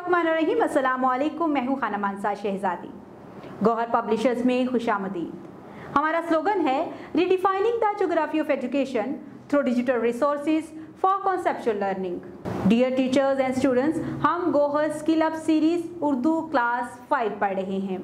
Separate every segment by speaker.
Speaker 1: बिस्मिल्लाहिर्रहमानिर्रहीम। अस्सलामुअलैकुम। मैं हूँ खाना मानसा शहजादी। गौहर पब्लिशर्स में खुशामदीद। हमारा स्लोगन है redefining the geography of education through digital resources for conceptual learning. Dear teachers and students, हम Gauhar skill up series Urdu class 5 पढ़ रहे हैं।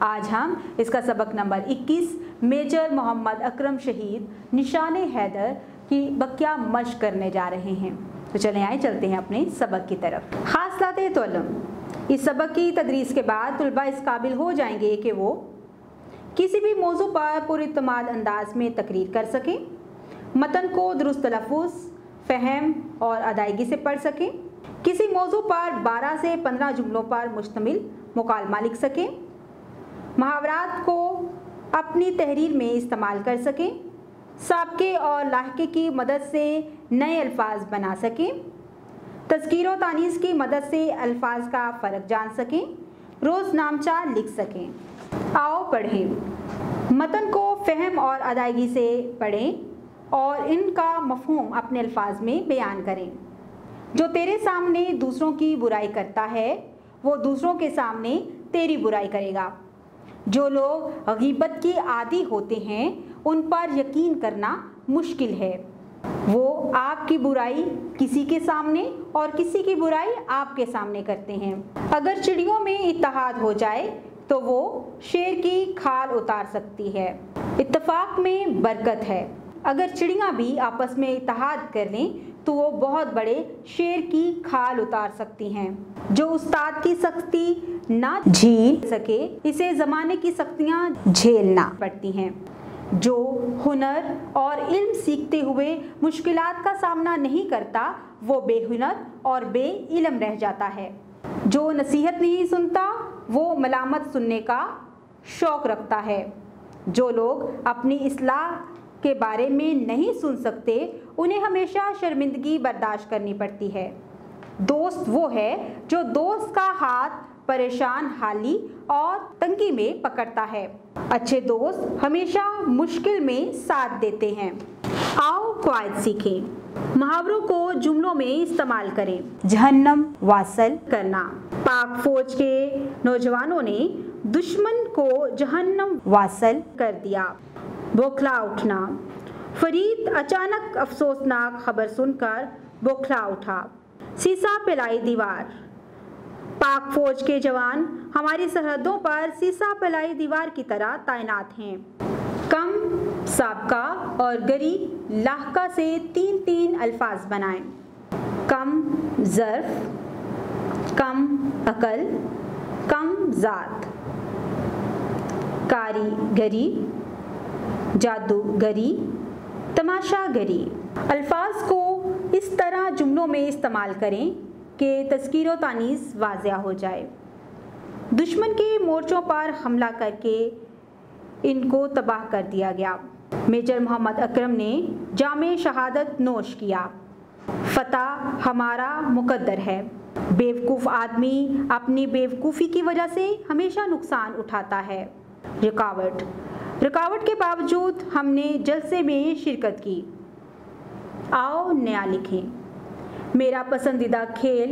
Speaker 1: आज हम इसका सबक नंबर 21 मेजर मोहम्मद अकरम शहीद निशाने हैदर की बकिया मश्क करने जा रहे हैं। तो चलें आए चलते हैं अपने सबक की तरफ। हासिलात तअल्लुम। इस सबक की तदरीस के बाद तुलबा इस काबिल हो जाएंगे कि वो किसी भी मौजू पर पुरइत्माद अंदाज में तकरीर कर सकें, मतन को दुरुस्त तलफ़्फ़ुज़, फ़हम और अदायगी से पढ़ सकें, किसी मौजू पर 12 से 15 जुमलों पर मुश्तमिल मुकालमा लिख सकें, मुहावरात को अपनी तहरीर में इस्तेमाल कर सकें, साबके और लाहके की मदद से नए अल्फाज बना सकें, तज़कीर व तानीस की मदद से अल्फाज का फ़र्क जान सकें, रोज़ नामचा लिख सकें। आओ पढ़ें। मतन को फ़हम और अदायगी से पढ़ें और इनका मफ़हूम अपने अल्फाज में बयान करें। जो तेरे सामने दूसरों की बुराई करता है वो दूसरों के सामने तेरी बुराई करेगा। जो लोग गीबत के आदी होते हैं उन पर यकीन करना मुश्किल है। वो आपकी बुराई किसी के सामने और किसी की बुराई आपके सामने करते हैं। अगर चिड़ियों में इत्तेहाद हो जाए तो वो शेर की खाल उतार सकती है। इत्तेफाक में बरकत है। अगर चिड़ियाँ भी आपस में इत्तेहाद कर लें तो वो बहुत बड़े शेर की खाल उतार सकती हैं। जो उस्ताद की सख्ती ना झेल सके इसे ज़माने की सख्तियाँ झेलना पड़ती हैं। जो हुनर और इल्म सीखते हुए मुश्किलात का सामना नहीं करता वो बेहुनर और बेइल्म रह जाता है। जो नसीहत नहीं सुनता वो मलामत सुनने का शौक़ रखता है। जो लोग अपनी इस्लाह के बारे में नहीं सुन सकते उन्हें हमेशा शर्मिंदगी बर्दाश्त करनी पड़ती है। दोस्त वो है जो दोस्त का हाथ परेशान हाली और तंगी में पकड़ता है। अच्छे दोस्त हमेशा मुश्किल में साथ देते हैं। आओ क़वाइद सीखें। मुहावरों को जुमलों में इस्तेमाल करें। जहन्नम वासल करना। पाक फौज के नौजवानों ने दुश्मन को जहन्नम वासल कर दिया। बौखला उठना। फरीद अचानक अफसोसनाक खबर सुनकर बौखला उठा। सीसा पिलाई दीवार। पाक फौज के जवान हमारी सरहदों पर सीसा पिलाई दीवार की तरह तैनात हैं। कम, साबका और गरी लाहका से 3-3 अल्फाज बनाएं। कम ज़र्फ़, कम अकल, कम ज़ात। कारीगरी, जादूगरी, तमाशागरी। अल्फाज को इस तरह जुमलों में इस्तेमाल करें कि तज़कीर व तानीस वाज़िया हो जाए। दुश्मन के मोर्चों पर हमला करके इनको तबाह कर दिया गया। मेजर मोहम्मद अकरम ने जामे शहादत नोश किया। फ़तह हमारा मुक़द्दर है। बेवकूफ़ आदमी अपनी बेवकूफ़ी की वजह से हमेशा नुकसान उठाता है। रुकावट के बावजूद हमने जलसे में शिरकत की। आओ नया लिखें। मेरा पसंदीदा खेल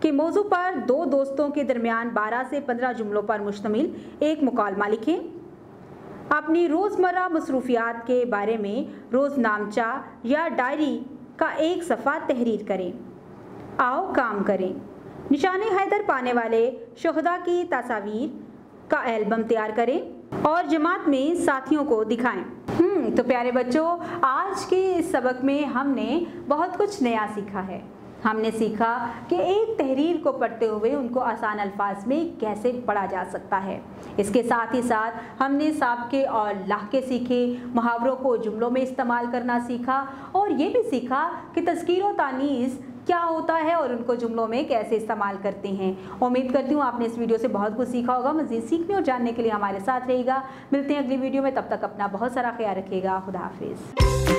Speaker 1: के मौजू पर दो दोस्तों के दरमियान 12 से 15 जुमलों पर मुश्तमिल एक मुकालमा लिखें। अपनी रोज़मर्रा मसरूफियात के बारे में रोज़ नामचा या डायरी का एक सफ़ा तहरीर करें। आओ काम करें। निशाने हैदर पाने वाले शुहदा की तस्वीर का एल्बम तैयार करें और जमात में साथियों को दिखाएं। तो प्यारे बच्चों, आज के इस सबक में हमने बहुत कुछ नया सीखा है। हमने सीखा कि एक तहरीर को पढ़ते हुए उनको आसान अल्फाज में कैसे पढ़ा जा सकता है। इसके साथ ही साथ हमने साबके और लाहके सीखे, मुहावरों को जुमलों में इस्तेमाल करना सीखा और ये भी सीखा कि तज़कीर व तानीस क्या होता है और उनको जुमलों में कैसे इस्तेमाल करते हैं। उम्मीद करती हूँ आपने इस वीडियो से बहुत कुछ सीखा होगा। मज़ीद सीखने और जानने के लिए हमारे साथ रहिएगा। मिलते हैं अगली वीडियो में, तब तक अपना बहुत सारा ख्याल रखिएगा। खुदा हाफिज़।